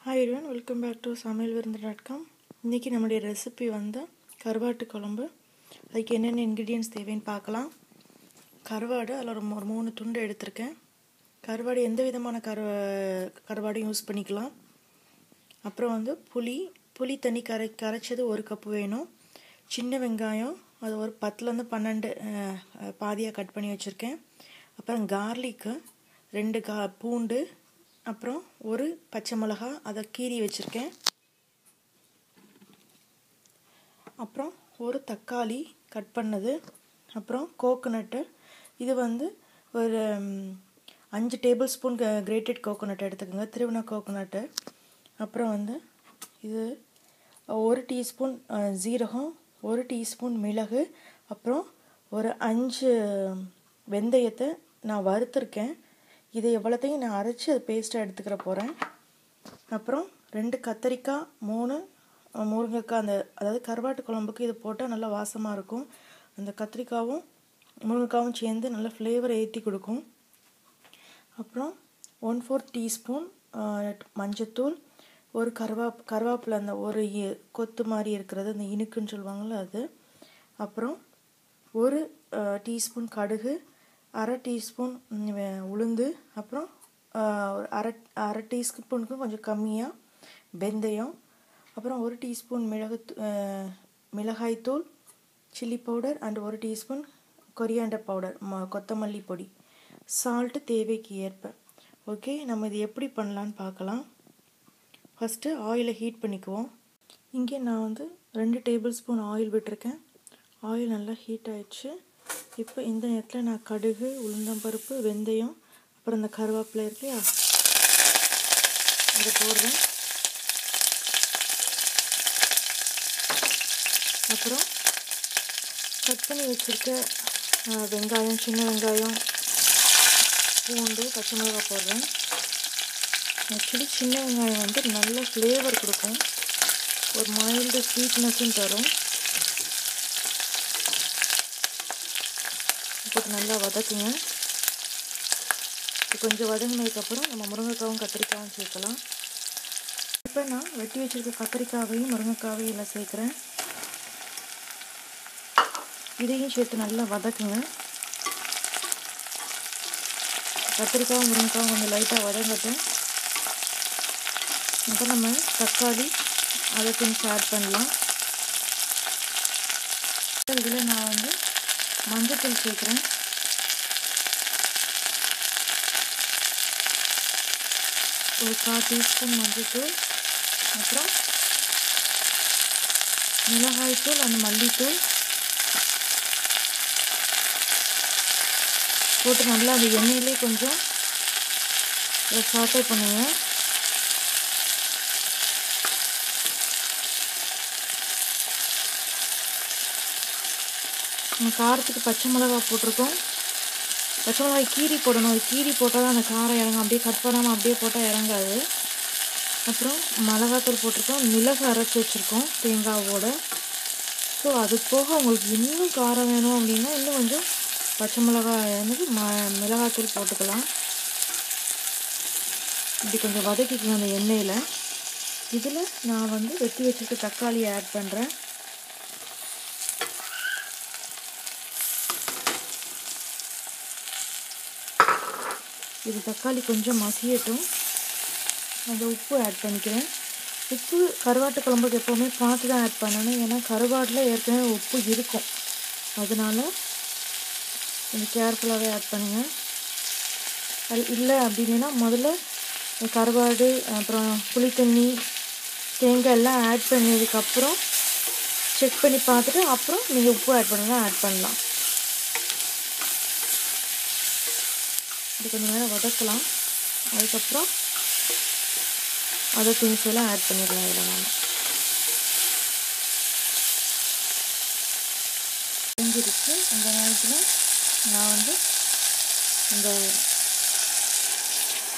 Hi everyone, welcome back to சமையல்விருந்து.com. இன்றைக்கி நம்மளுடைய ரெசிபி வந்து கருவாட்டு குழம்பு. அதுக்கு என்னென்ன இன்க்ரீடியன்ட்ஸ் தேவைன்னு பார்க்கலாம். கருவாடு அதில் ஒரு 3 துண்டு எடுத்திருக்கேன். கருவாடு எந்த விதமான கருவாடும் யூஸ் பண்ணிக்கலாம். அப்புறம் வந்து புளி தண்ணி கரைச்சது 1 கப்பு வேணும். சின்ன வெங்காயம் அது ஒரு 10லேருந்து 12 பாதியாக கட் பண்ணி வச்சுருக்கேன். அப்புறம் கார்லிக்கு 2 பூண்டு, அப்புறம் 1 பச்சை மிளகா அதை கீறி வச்சுருக்கேன். அப்புறம் 1 தக்காளி கட் பண்ணது. அப்புறம் கோகோனட்டு, இது வந்து ஒரு 5 டேபிள் ஸ்பூன் கிரேட்டட் கோகோனட் எடுத்துக்கோங்க, திருவண்ண கோகோனட்டு. அப்புறம் வந்து இது 1 டீஸ்பூன் ஜீரகம், 1 டீஸ்பூன் மிளகு, அப்புறம் ஒரு 5 வெந்தயத்தை நான் வறுத்துருக்கேன். இது எவ்வளோத்தையும் நான் அரைச்சி அது பேஸ்ட்டாக எடுத்துக்கிற போகிறேன். அப்புறம் 2 கத்திரிக்காய், 3 முருங்கைக்காய். அதாவது கருவாட்டு குழம்புக்கு இது போட்டால் நல்லா வாசமாக இருக்கும். அந்த கத்திரிக்காயும் முருங்கைக்காவும் சேர்ந்து நல்ல ஃப்ளேவர் ஏற்றி கொடுக்கும். அப்புறம் 1/4 டீஸ்பூன் மஞ்சத்தூள், ஒரு கருவேப்பிலை, அந்த ஒரு கொத்து மாதிரி இருக்கிறது, அந்த இனுக்குன்னு சொல்லுவாங்கள்ல அது. அப்புறம் 1 டீஸ்பூன் கடுகு, 1/2 டீஸ்பூன் உளுந்து, அப்புறம் அரை டீஸ்பூனுக்கு கொஞ்சம் கம்மியாக வெந்தயம், அப்புறம் 1 டீஸ்பூன் மிளகாய்த்தூள், chilli powder and 1 teaspoon coriander powder, கொத்தமல்லி பொடி, சால்ட்டு தேவைக்கு ஏற்ப. ஓகே, நம்ம இது எப்படி பண்ணலான்னு பார்க்கலாம். ஃபஸ்ட்டு ஆயிலை ஹீட் பண்ணிக்குவோம். இங்கே நான் வந்து 2 டேபிள் ஸ்பூன் ஆயில் விட்டுருக்கேன். ஆயில் நல்லா ஹீட் ஆயிடுச்சு. இப்போ இந்த நேரத்தில் நான் கடுகு, உளுந்தம்பருப்பு, வெந்தயம், அப்புறம் இந்த கருவேப்பிலை இருக்கு இல்லையா, அதை போடுறேன். அப்புறம் கட் பண்ணி வச்சுருக்க வெங்காயம், சின்ன வெங்காயம், பூண்டு, பச்சை மிளகாய் போடுறேன். ஆக்சுவலி சின்ன வெங்காயம் வந்து நல்ல ஃப்ளேவர் கொடுக்கும், ஒரு மைல்டு ஸ்வீட்னஸும் தரும். போட்டு நல்லா வதக்குங்க. இது கொஞ்சம் வதங்கினதுக்கப்புறம் நம்ம முருங்கைக்காவும் கத்திரிக்காயும் சேர்க்கலாம். இப்போ நான் வெட்டி வச்சுருக்க கத்திரிக்காவையும் முருங்கைக்காவையும் எல்லாம் சேர்க்குறேன். இதையும் சேர்த்து நல்லா வதக்குங்க. கத்திரிக்காவும் முருங்கைக்காவும் கொஞ்சம் லைட்டாக வதங்கட்டும். அப்புறம் நம்ம தக்காளி அதை கொஞ்சம் ஆட் பண்ணலாம். இதில் நான் வந்து மஞ்சத்தூள் சேர்க்குறேன். ஒரு 1/4 டீஸ்பூன் மஞ்சத்தூள், அப்புறம் மிளகாய்த்தூள் அண்ட் மல்லித்தூள் போட்டு நல்லா அந்த எண்ணெயிலே கொஞ்சம் சாட்டை பண்ணுங்க. காரத்துக்கு பச்சை மிளகாய் போட்டிருக்கோம். பச்சை மிளகாய் கீரி போடணும். அது கீரி போட்டால் தான் அந்த காரம் இறங்கும். அப்படியே கட் பண்ணாமல் அப்படியே போட்டால் இறங்காது. அப்புறம் மிளகாத்தூள் போட்டிருக்கோம். மிளகு அரைச்சி வச்சுருக்கோம் தேங்காவோட. ஸோ அது போக உங்களுக்கு இன்னும் காரம் வேணும் அப்படின்னா இன்னும் கொஞ்சம் பச்சை மிளகாய் மிளகாத்தூள் போட்டுக்கலாம். இப்படி கொஞ்சம் வதக்கிக்கலாம் அந்த எண்ணெயில். இதில் நான் வந்து வெட்டி வச்சுட்டு தக்காளியை ஆட் பண்ணுறேன். இது தக்காளி கொஞ்சம் மசியட்டும். அந்த உப்பு ஆட் பண்ணிக்கிறேன். உப்பு கருவாட்டு குழம்புக்கு எப்போவுமே பார்த்து தான் ஆட் பண்ணணும். ஏன்னா கருவாட்டில் ஏற்கனவே உப்பு இருக்கும், அதனால கொஞ்சம் கேர்ஃபுல்லாகவே ஆட் பண்ணுங்கள். அது இல்லை அப்படின்னா முதல்ல கருவாடு, அப்புறம் புளித்தண்ணி, தேங்காய் எல்லாம் ஆட் பண்ணதுக்கப்புறம் செக் பண்ணி பார்த்துட்டு அப்புறம் நீங்கள் உப்பு ஆட் பண்ணலாம். இது கொஞ்சம் நேரம் வதக்கலாம். அதுக்கப்புறம் அதை திங்ஸ் எல்லாம் ஆட் பண்ணிடலாம். இதில் நான் செஞ்சிருச்சு. இந்த நேரத்தில் நான் வந்து இந்த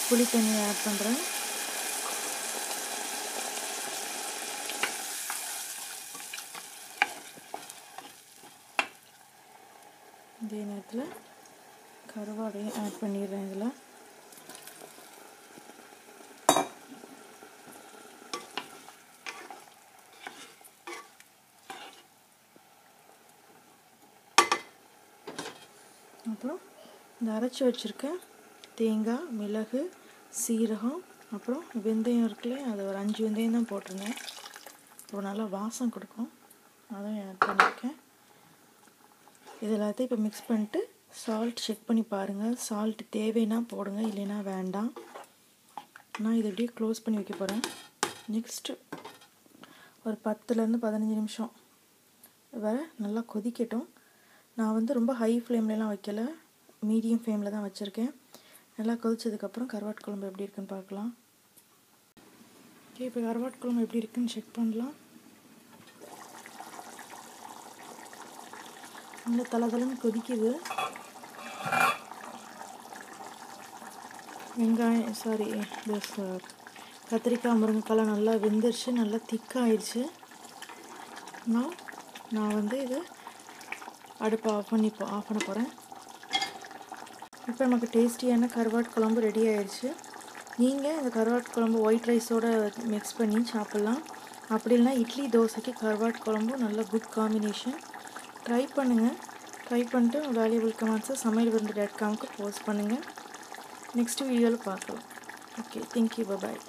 புளி தண்ணியை ஆட் பண்ணுறேன். இதே நேரத்தில் கருவாடையும் ஆட் பண்ணிடுறேன். இதில் அப்புறம் இந்த அரைச்சி வச்சுருக்க தேங்காய், மிளகு, சீரகம், அப்புறம் வெந்தயம் இருக்குல்ல, அது ஒரு 5 வெந்தயம் தான் போட்டிருந்தேன். அப்புறம் நல்லா வாசம் கொடுக்கும், அதையும் ஆட் பண்ணியிருக்கேன். இது எல்லாத்தையும் இப்போ மிக்ஸ் பண்ணிட்டு சால்ட் செக் பண்ணி பாருங்கள். சால்ட் தேவைன்னா போடுங்க, இல்லைன்னா வேண்டாம். நான் இதை அப்படியே க்ளோஸ் பண்ணி வைக்க போகிறேன். நெக்ஸ்ட்டு ஒரு 10லேருந்து 15 நிமிஷம் வரை நல்லா கொதிக்கட்டும். நான் வந்து ரொம்ப ஹை ஃப்ளேம்லலாம் வைக்கல, மீடியம் ஃப்ளேமில் தான் வச்சுருக்கேன். நல்லா கொதிச்சதுக்கப்புறம் கருவாட்டு குழம்பு எப்படி இருக்குன்னு பார்க்கலாம். ஓகே, இப்போ கருவாட்டு குழம்பு எப்படி இருக்குன்னு செக் பண்ணலாம். நல்லா தளதளன்னு கொதிக்குது. கத்திரிக்காய், முருங்கைக்காய்லாம் நல்லா வெந்துருச்சு, நல்லா திக்காகிடுச்சு. நான் வந்து இது அடுப்பை ஆஃப் பண்ண போகிறேன். இப்போ நமக்கு டேஸ்டியான கருவாட்டு குழம்பு ரெடி ஆயிடுச்சு. நீங்கள் இந்த கருவாட்டு குழம்பு ஒயிட் ரைஸோடு மிக்ஸ் பண்ணி சாப்பிட்லாம். அப்படி இல்லைனா இட்லி தோசைக்கு கருவாட்டு குழம்பும் நல்ல குட் காம்பினேஷன். ட்ரை பண்ணுங்கள். ட்ரை பண்ணிட்டு வேல்யூபிள் கமெண்ட்ஸை சமையல்விருந்து.comக்கு போஸ்ட் பண்ணுங்கள். நெக்ஸ்ட் வீடியோவில் பார்க்கலாம். ஓகே, தேங்க்யூ, பாய்.